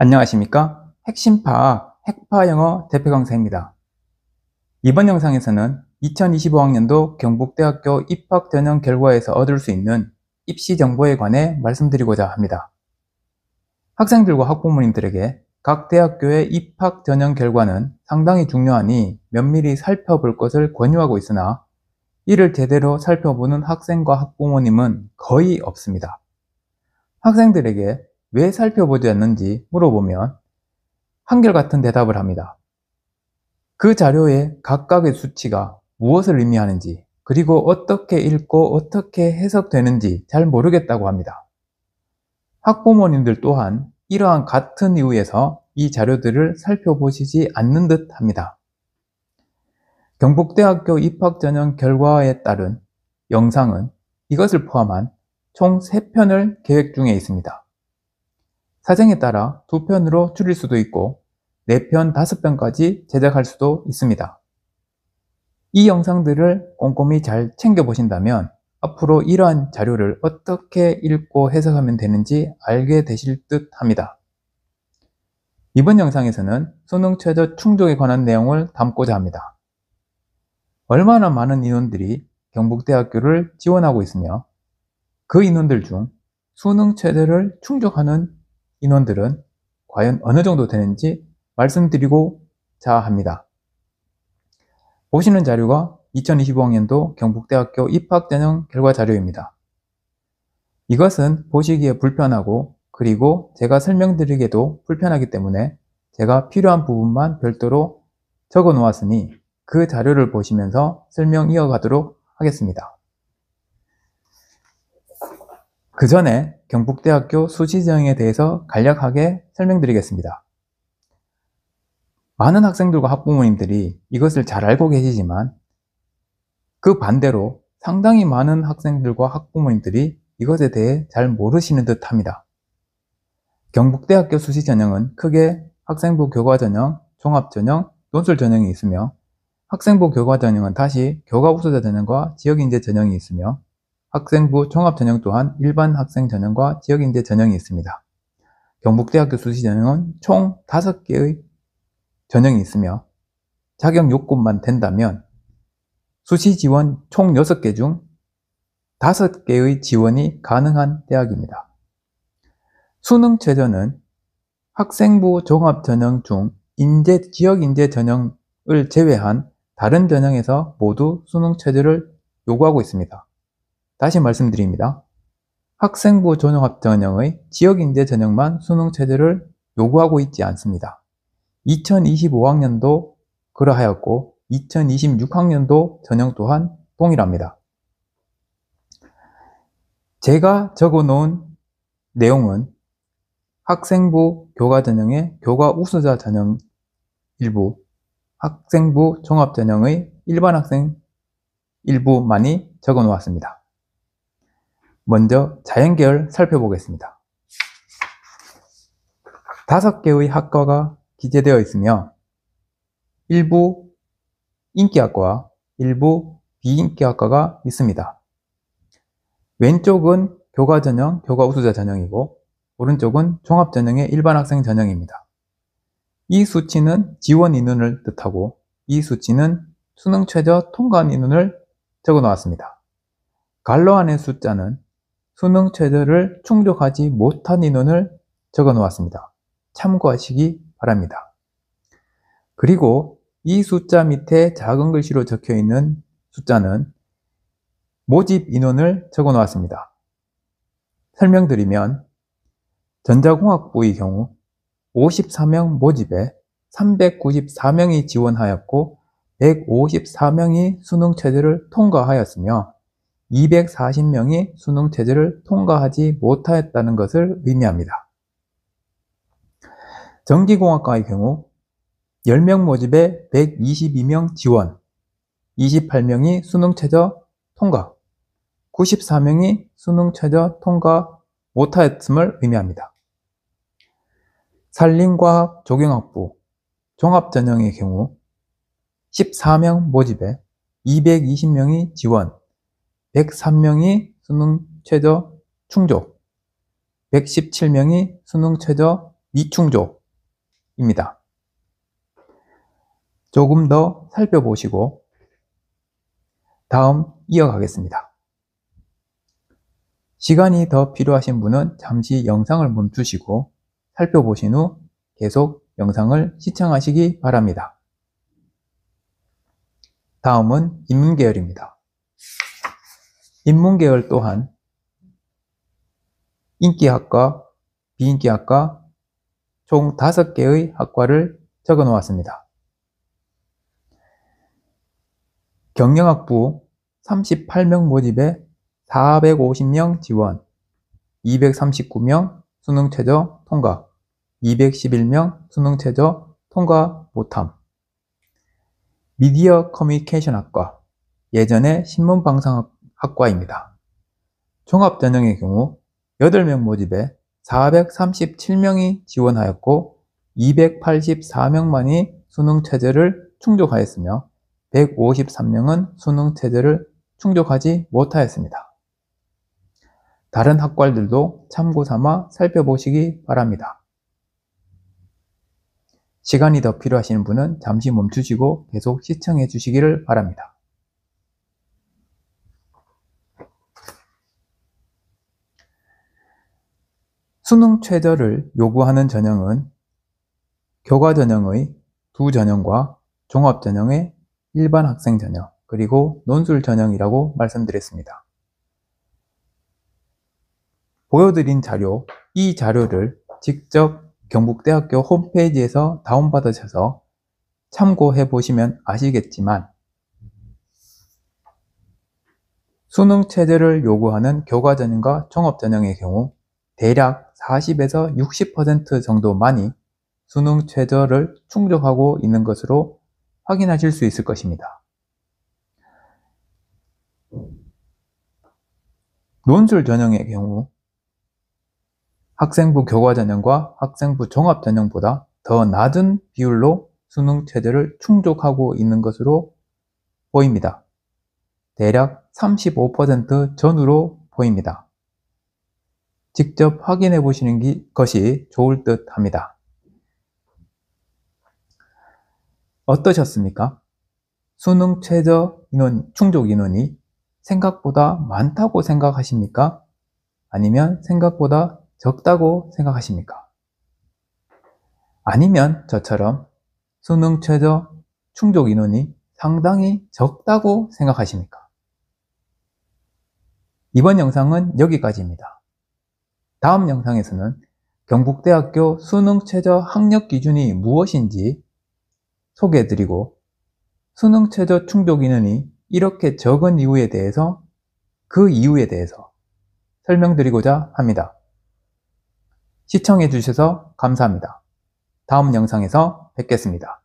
안녕하십니까? 핵심 파악, 핵파 영어 대표 강사입니다. 이번 영상에서는 2025학년도 경북대학교 입학 전형 결과에서 얻을 수 있는 입시 정보에 관해 말씀드리고자 합니다. 학생들과 학부모님들에게 각 대학교의 입학 전형 결과는 상당히 중요하니 면밀히 살펴볼 것을 권유하고 있으나 이를 제대로 살펴보는 학생과 학부모님은 거의 없습니다. 학생들에게 왜 살펴보지 않는지 물어보면 한결같은 대답을 합니다. 그 자료의 각각의 수치가 무엇을 의미하는지, 그리고 어떻게 읽고 어떻게 해석되는지 잘 모르겠다고 합니다. 학부모님들 또한 이러한 같은 이유에서 이 자료들을 살펴보시지 않는 듯 합니다. 경북대학교 입학전형 결과에 따른 영상은 이것을 포함한 총 3편을 계획 중에 있습니다. 사정에 따라 2편으로 줄일 수도 있고 4편, 5편까지 제작할 수도 있습니다. 이 영상들을 꼼꼼히 잘 챙겨보신다면 앞으로 이러한 자료를 어떻게 읽고 해석하면 되는지 알게 되실 듯 합니다. 이번 영상에서는 수능 최저 충족에 관한 내용을 담고자 합니다. 얼마나 많은 인원들이 경북대학교를 지원하고 있으며 그 인원들 중 수능 최저를 충족하는 인원들은 과연 어느 정도 되는지 말씀드리고자 합니다. 보시는 자료가 2025학년도 경북대학교 입학전형 결과 자료입니다. 이것은 보시기에 불편하고 그리고 제가 설명드리기에도 불편하기 때문에 제가 필요한 부분만 별도로 적어 놓았으니 그 자료를 보시면서 설명 이어가도록 하겠습니다. 그 전에 경북대학교 수시전형에 대해서 간략하게 설명드리겠습니다. 많은 학생들과 학부모님들이 이것을 잘 알고 계시지만 그 반대로 상당히 많은 학생들과 학부모님들이 이것에 대해 잘 모르시는 듯 합니다. 경북대학교 수시전형은 크게 학생부 교과전형, 종합전형, 논술전형이 있으며 학생부 교과전형은 다시 교과 우수자 전형과 지역인재 전형이 있으며 학생부 종합전형 또한 일반 학생 전형과 지역인재 전형이 있습니다. 경북대학교 수시전형은 총 5개의 전형이 있으며 자격 요건만 된다면 수시 지원 총 6개 중 5개의 지원이 가능한 대학입니다. 수능 최저는 학생부 종합전형 중 지역인재 전형을 제외한 다른 전형에서 모두 수능 최저를 요구하고 있습니다. 다시 말씀드립니다. 학생부 종합전형의 지역인재 전형만 수능 최저를 요구하고 있지 않습니다. 2025학년도 그러하였고 2026학년도 전형 또한 동일합니다. 제가 적어 놓은 내용은 학생부 교과전형의 교과 우수자 전형 일부, 학생부 종합전형의 일반 학생 일부만이 적어 놓았습니다. 먼저 자연계열 살펴보겠습니다. 5개의 학과가 기재되어 있으며 일부 인기학과와 일부 비인기학과가 있습니다. 왼쪽은 교과전형, 교과우수자 전형이고 오른쪽은 종합전형의 일반 학생 전형입니다. 이 수치는 지원 인원을 뜻하고 이 수치는 수능 최저 통과한 인원을 적어 놓았습니다. 갈로 안의 숫자는 수능 최저를 충족하지 못한 인원을 적어 놓았습니다. 참고하시기 바랍니다. 그리고 이 숫자 밑에 작은 글씨로 적혀 있는 숫자는 모집 인원을 적어 놓았습니다. 설명드리면 전자공학부의 경우 54명 모집에 394명이 지원하였고 154명이 수능 최저를 통과하였으며 240명이 수능 최저를 통과하지 못하였다는 것을 의미합니다. 전기공학과의 경우 10명 모집에 122명 지원, 28명이 수능 최저 통과, 94명이 수능 최저 통과 못하였음을 의미합니다. 산림과학 조경학부 종합전형의 경우 14명 모집에 220명이 지원, 103명이 수능 최저 충족, 117명이 수능 최저 미충족입니다. 조금 더 살펴보시고 다음 이어가겠습니다. 시간이 더 필요하신 분은 잠시 영상을 멈추시고 살펴보신 후 계속 영상을 시청하시기 바랍니다. 다음은 인문계열입니다. 인문계열 또한 인기학과, 비인기학과 총 5개의 학과를 적어 놓았습니다. 경영학부 38명 모집에 450명 지원, 239명 수능 최저 통과, 211명 수능 최저 통과 못함. 미디어 커뮤니케이션 학과, 예전에 신문방송학과입니다. 종합전형의 경우 8명 모집에 437명이 지원하였고 284명만이 수능 최저를 충족하였으며 153명은 수능 최저를 충족하지 못하였습니다. 다른 학과들도 참고 삼아 살펴보시기 바랍니다. 시간이 더 필요하신 분은 잠시 멈추시고 계속 시청해 주시기를 바랍니다. 수능 최저를 요구하는 전형은 교과전형의 2전형과 종합전형의 일반 학생 전형, 그리고 논술 전형이라고 말씀드렸습니다. 보여드린 자료, 이 자료를 직접 경북대학교 홈페이지에서 다운받으셔서 참고해 보시면 아시겠지만 수능 최저를 요구하는 교과전형과 종합전형의 경우 대략 40에서 60% 정도만이 수능 최저를 충족하고 있는 것으로 확인하실 수 있을 것입니다. 논술 전형의 경우 학생부 교과전형과 학생부 종합전형보다 더 낮은 비율로 수능 최저를 충족하고 있는 것으로 보입니다. 대략 35% 전후로 보입니다. 직접 확인해 보시는 것이 좋을 듯 합니다. 어떠셨습니까? 수능 최저 인원, 충족 인원이 생각보다 많다고 생각하십니까? 아니면 생각보다 적다고 생각하십니까? 아니면 저처럼 수능 최저 충족 인원이 상당히 적다고 생각하십니까? 이번 영상은 여기까지입니다. 다음 영상에서는 경북대학교 수능 최저 학력 기준이 무엇인지 소개해드리고 수능 최저 충족 인원이 이렇게 적은 이유에 대해서 그 이유에 대해서 설명드리고자 합니다. 시청해 주셔서 감사합니다. 다음 영상에서 뵙겠습니다.